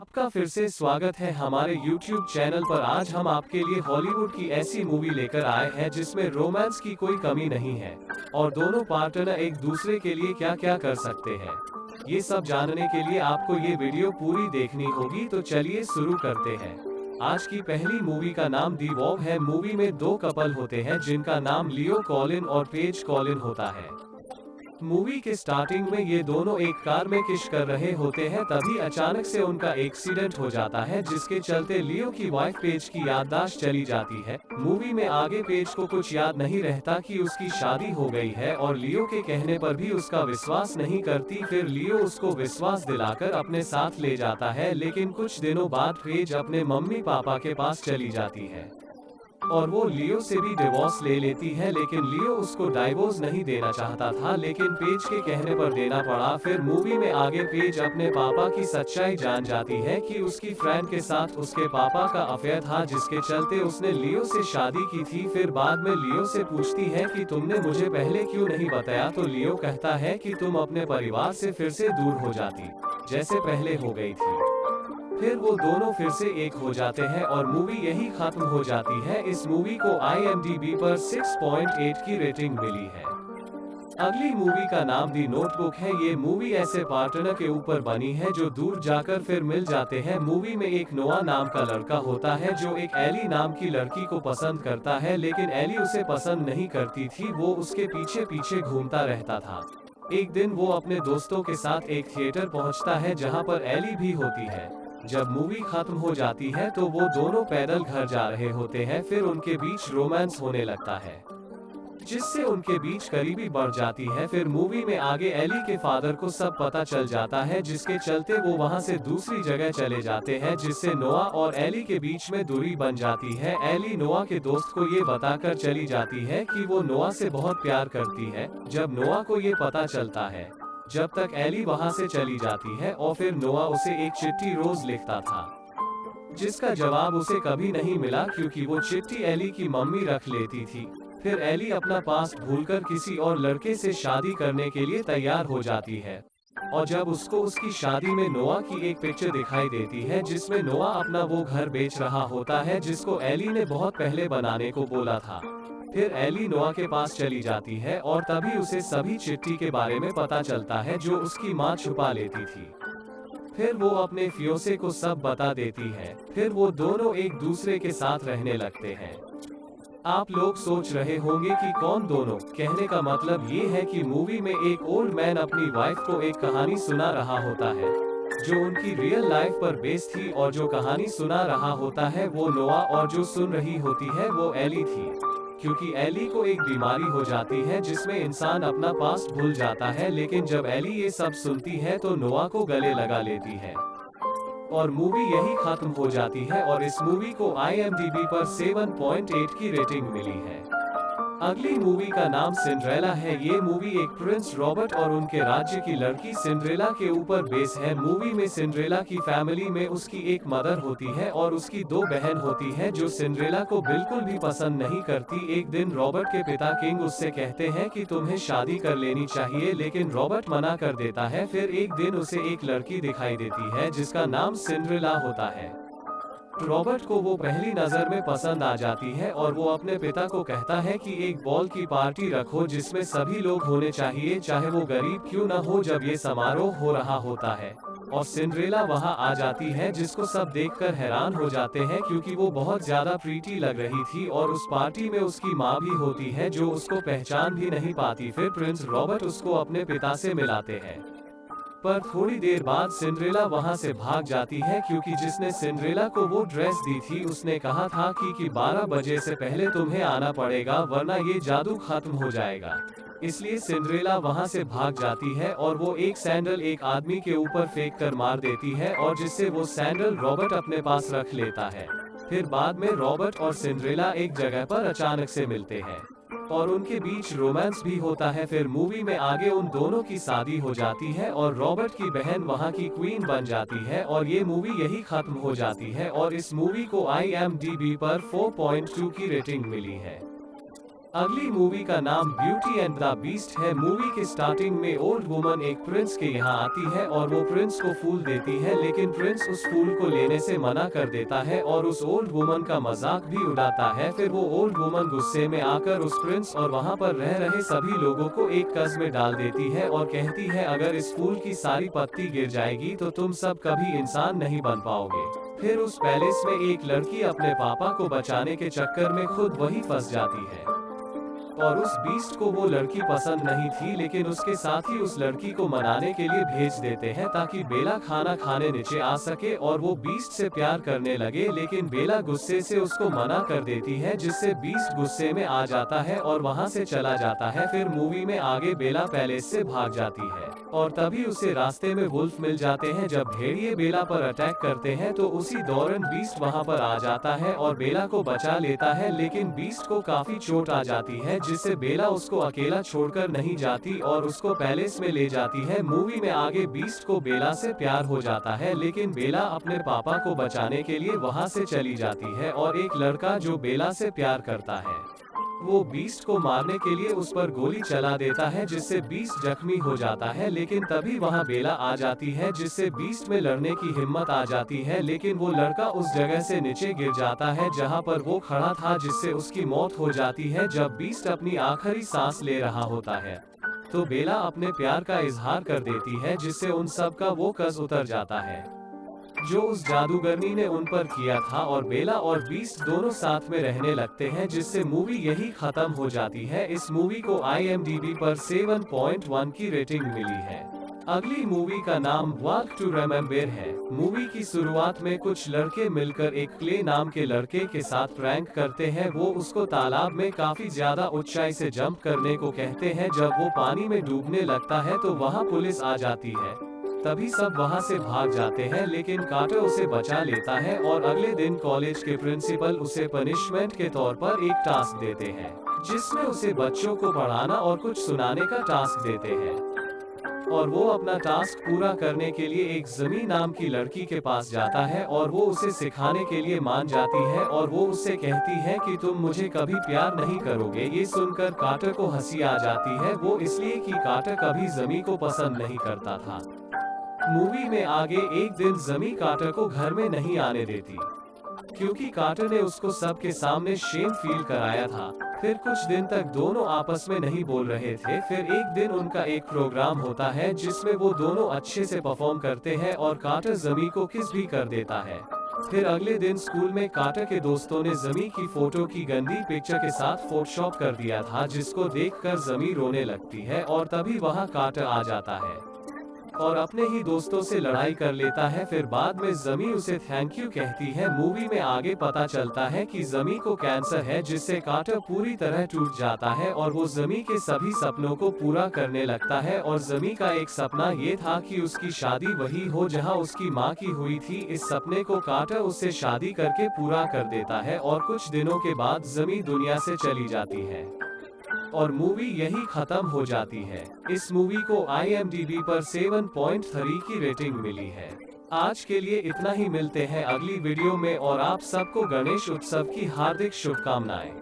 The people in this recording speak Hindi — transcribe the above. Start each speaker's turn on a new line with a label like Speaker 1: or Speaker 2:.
Speaker 1: आपका फिर से स्वागत है हमारे YouTube चैनल पर। आज हम आपके लिए हॉलीवुड की ऐसी मूवी लेकर आए हैं जिसमें रोमांस की कोई कमी नहीं है और दोनों पार्टनर एक दूसरे के लिए क्या क्या कर सकते हैं। ये सब जानने के लिए आपको ये वीडियो पूरी देखनी होगी, तो चलिए शुरू करते हैं। आज की पहली मूवी का नाम दी वॉव है। मूवी में दो कपल होते हैं जिनका नाम लियो कॉलिन और पेज कॉलिन होता है। मूवी के स्टार्टिंग में ये दोनों एक कार में किस कर रहे होते हैं, तभी अचानक से उनका एक्सीडेंट हो जाता है जिसके चलते लियो की वाइफ पेज की याददाश्त चली जाती है। मूवी में आगे पेज को कुछ याद नहीं रहता कि उसकी शादी हो गई है और लियो के कहने पर भी उसका विश्वास नहीं करती। फिर लियो उसको विश्वास दिलाकर अपने साथ ले जाता है, लेकिन कुछ दिनों बाद पेज अपने मम्मी पापा के पास चली जाती है और वो लियो से भी डिवोर्स ले लेती है, लेकिन लियो उसको डाइवोर्स नहीं देना चाहता था, लेकिन पेज के कहने पर देना पड़ा। फिर मूवी में आगे पेज अपने पापा की सच्चाई जान जाती है कि उसकी फ्रेंड के साथ उसके पापा का अफेयर था, जिसके चलते उसने लियो से शादी की थी। फिर बाद में लियो से पूछती है कि तुमने मुझे पहले क्यों नहीं बताया, तो लियो कहता है कि तुम अपने परिवार से फिर से दूर हो जाती जैसे पहले हो गई थी। फिर वो दोनों फिर से एक हो जाते हैं और मूवी यही खत्म हो जाती है। इस मूवी को IMDb पर 6.8 की रेटिंग मिली है। अगली मूवी का नाम दी नोटबुक है। ये मूवी ऐसे पार्टनर के ऊपर बनी है जो दूर जाकर फिर मिल जाते हैं। मूवी में एक नोआ नाम का लड़का होता है जो एक एली नाम की लड़की को पसंद करता है, लेकिन एली उसे पसंद नहीं करती थी। वो उसके पीछे पीछे घूमता रहता था। एक दिन वो अपने दोस्तों के साथ एक थिएटर पहुंचता है जहां पर एली भी होती है। जब मूवी खत्म हो जाती है तो वो दोनों पैदल घर जा रहे होते हैं। फिर उनके बीच रोमांस होने लगता है जिससे उनके बीच करीबी बढ़ जाती है। फिर मूवी में आगे एली के फादर को सब पता चल जाता है, जिसके चलते वो वहां से दूसरी जगह चले जाते हैं, जिससे नोआ और एली के बीच में दूरी बन जाती है। एली नोआ के दोस्त को ये बताकर चली जाती है कि वो नोआ से बहुत प्यार करती है। जब नोआ को ये पता चलता है, जब तक एली वहां से चली जाती है, और फिर नोआ उसे एक चिट्ठी रोज लिखता था जिसका जवाब उसे कभी नहीं मिला क्योंकि वो चिट्ठी एली की मम्मी रख लेती थी। फिर एली अपना पास्ट भूलकर किसी और लड़के से शादी करने के लिए तैयार हो जाती है और जब उसको उसकी शादी में नोआ की एक पिक्चर दिखाई देती है जिसमें नोआ अपना वो घर बेच रहा होता है जिसको एली ने बहुत पहले बनाने को बोला था। फिर एली नोआ के पास चली जाती है और तभी उसे सभी चिट्ठी के बारे में पता चलता है जो उसकी माँ छुपा लेती थी। फिर वो अपने फियोसे को सब बता देती है। फिर वो दोनों एक दूसरे के साथ रहने लगते हैं। आप लोग सोच रहे होंगे कि कौन दोनों, कहने का मतलब ये है कि मूवी में एक ओल्ड मैन अपनी वाइफ को एक कहानी सुना रहा होता है जो उनकी रियल लाइफ पर बेस्ड थी, और जो कहानी सुना रहा होता है वो नोआ और जो सुन रही होती है वो एली थी। क्योंकि एली को एक बीमारी हो जाती है जिसमें इंसान अपना पास्ट भूल जाता है, लेकिन जब एली ये सब सुनती है तो नोआ को गले लगा लेती है और मूवी यही खत्म हो जाती है। और इस मूवी को IMDb पर 7.8 की रेटिंग मिली है। अगली मूवी का नाम सिंड्रेला है। ये मूवी एक प्रिंस रॉबर्ट और उनके राज्य की लड़की सिंड्रेला के ऊपर बेस है। मूवी में सिंड्रेला की फैमिली में उसकी एक मदर होती है और उसकी दो बहन होती है जो सिंड्रेला को बिल्कुल भी पसंद नहीं करती। एक दिन रॉबर्ट के पिता किंग उससे कहते हैं कि तुम्हें शादी कर लेनी चाहिए, लेकिन रॉबर्ट मना कर देता है। फिर एक दिन उसे एक लड़की दिखाई देती है जिसका नाम सिंड्रेला होता है। रॉबर्ट को वो पहली नजर में पसंद आ जाती है और वो अपने पिता को कहता है कि एक बॉल की पार्टी रखो जिसमें सभी लोग होने चाहिए, चाहे वो गरीब क्यों न हो। जब ये समारोह हो रहा होता है और सिंड्रेला वहां आ जाती है जिसको सब देखकर हैरान हो जाते हैं क्योंकि वो बहुत ज्यादा प्रीटी लग रही थी, और उस पार्टी में उसकी माँ भी होती है जो उसको पहचान भी नहीं पाती। फिर प्रिंस रॉबर्ट उसको अपने पिता से मिलाते हैं, पर थोड़ी देर बाद सिंड्रेला वहां से भाग जाती है क्योंकि जिसने सिंड्रेला को वो ड्रेस दी थी उसने कहा था कि 12 बजे से पहले तुम्हें आना पड़ेगा वरना ये जादू खत्म हो जाएगा। इसलिए सिंड्रेला वहां से भाग जाती है और वो एक सैंडल एक आदमी के ऊपर फेंक कर मार देती है और जिससे वो सैंडल रॉबर्ट अपने पास रख लेता है। फिर बाद में रॉबर्ट और सिंड्रेला एक जगह पर अचानक से मिलते हैं और उनके बीच रोमांस भी होता है। फिर मूवी में आगे उन दोनों की शादी हो जाती है और रॉबर्ट की बहन वहां की क्वीन बन जाती है और ये मूवी यही खत्म हो जाती है। और इस मूवी को IMDb पर 4.2 की रेटिंग मिली है। अगली मूवी का नाम ब्यूटी एंड द बीस्ट है। मूवी के स्टार्टिंग में ओल्ड वुमन एक प्रिंस के यहाँ आती है और वो प्रिंस को फूल देती है, लेकिन प्रिंस उस फूल को लेने से मना कर देता है और उस ओल्ड वुमन का मजाक भी उड़ाता है। फिर वो ओल्ड वुमन गुस्से में आकर उस प्रिंस और वहाँ पर रह रहे सभी लोगों को एक कस में डाल देती है और कहती है, अगर इस फूल की सारी पत्ती गिर जाएगी तो तुम सब कभी इंसान नहीं बन पाओगे। फिर उस पैलेस में एक लड़की अपने पापा को बचाने के चक्कर में खुद वही फंस जाती है और उस बीस्ट को वो लड़की पसंद नहीं थी, लेकिन उसके साथ ही उस लड़की को मनाने के लिए भेज देते हैं ताकि बेला खाना खाने नीचे आ सके और वो बीस्ट से प्यार करने लगे, लेकिन बेला गुस्से से उसको मना कर देती है, जिससे बीस्ट गुस्से में आ जाता है और वहाँ से चला जाता है। फिर मूवी में आगे बेला पैलेस से भाग जाती है और तभी उसे रास्ते में वुल्फ मिल जाते हैं। जब भेड़िए बेला पर अटैक करते हैं तो उसी दौरान बीस्ट वहाँ पर आ जाता है और बेला को बचा लेता है, लेकिन बीस्ट को काफी चोट आ जाती है, जिससे बेला उसको अकेला छोड़कर नहीं जाती और उसको पैलेस में ले जाती है। मूवी में आगे बीस्ट को बेला से प्यार हो जाता है, लेकिन बेला अपने पापा को बचाने के लिए वहाँ से चली जाती है और एक लड़का जो बेला से प्यार करता है वो बीस्ट को मारने के लिए उस पर गोली चला देता है, जिससे बीस्ट जख्मी हो जाता है। लेकिन तभी वहाँ बेला आ जाती है, जिससे बीस्ट में लड़ने की हिम्मत आ जाती है, लेकिन वो लड़का उस जगह से नीचे गिर जाता है जहाँ पर वो खड़ा था, जिससे उसकी मौत हो जाती है। जब बीस्ट अपनी आखिरी सांस ले रहा होता है तो बेला अपने प्यार का इजहार कर देती है, जिससे उन सब का वो कर्ज उतर जाता है जो उस जादूगरनी ने उन पर किया था, और बेला और बीस्ट दोनों साथ में रहने लगते हैं, जिससे मूवी यही खत्म हो जाती है। इस मूवी को IMDb पर 7.1 की रेटिंग मिली है। अगली मूवी का नाम वॉक टू रिमेम्बर है। मूवी की शुरुआत में कुछ लड़के मिलकर एक क्ले नाम के लड़के के साथ प्रैंक करते हैं। वो उसको तालाब में काफी ज्यादा ऊंचाई से जंप करने को कहते हैं। जब वो पानी में डूबने लगता है तो वहाँ पुलिस आ जाती है, तभी सब वहाँ से भाग जाते हैं, लेकिन कार्टर उसे बचा लेता है और अगले दिन कॉलेज के प्रिंसिपल उसे पनिशमेंट के तौर पर एक टास्क देते हैं, जिसमें उसे बच्चों को पढ़ाना और कुछ सुनाने का टास्क देते हैं। और वो अपना टास्क पूरा करने के लिए एक ज़मी नाम की लड़की के पास जाता है और वो उसे सिखाने के लिए मान जाती है और वो उससे कहती है कि तुम मुझे कभी प्यार नहीं करोगे। ये सुनकर कार्टर को हंसी आ जाती है, वो इसलिए कि कार्टर कभी ज़मी को पसंद नहीं करता था। मूवी में आगे एक दिन ज़मी कार्टर को घर में नहीं आने देती, क्योंकि कार्टर ने उसको सबके सामने शेम फील कराया था। फिर कुछ दिन तक दोनों आपस में नहीं बोल रहे थे। फिर एक दिन उनका एक प्रोग्राम होता है जिसमें वो दोनों अच्छे से परफॉर्म करते हैं और कार्टर ज़मी को किस भी कर देता है। फिर अगले दिन स्कूल में कार्टर के दोस्तों ने ज़मी की फोटो की गंदी पिक्चर के साथ फोटोशॉप कर दिया था, जिसको देखकर ज़मी रोने लगती है और तभी वहाँ कार्टर आ जाता है और अपने ही दोस्तों से लड़ाई कर लेता है। फिर बाद में ज़मी उसे थैंक यू कहती है। मूवी में आगे पता चलता है कि ज़मी को कैंसर है, जिससे कार्टर पूरी तरह टूट जाता है और वो ज़मी के सभी सपनों को पूरा करने लगता है। और ज़मी का एक सपना ये था कि उसकी शादी वही हो जहां उसकी माँ की हुई थी। इस सपने को कार्टर उससे शादी करके पूरा कर देता है और कुछ दिनों के बाद ज़मी दुनिया से चली जाती है और मूवी यही खत्म हो जाती है। इस मूवी को IMDb पर 7.3 की रेटिंग मिली है। आज के लिए इतना ही, मिलते हैं अगली वीडियो में और आप सबको गणेश उत्सव की हार्दिक शुभकामनाएं।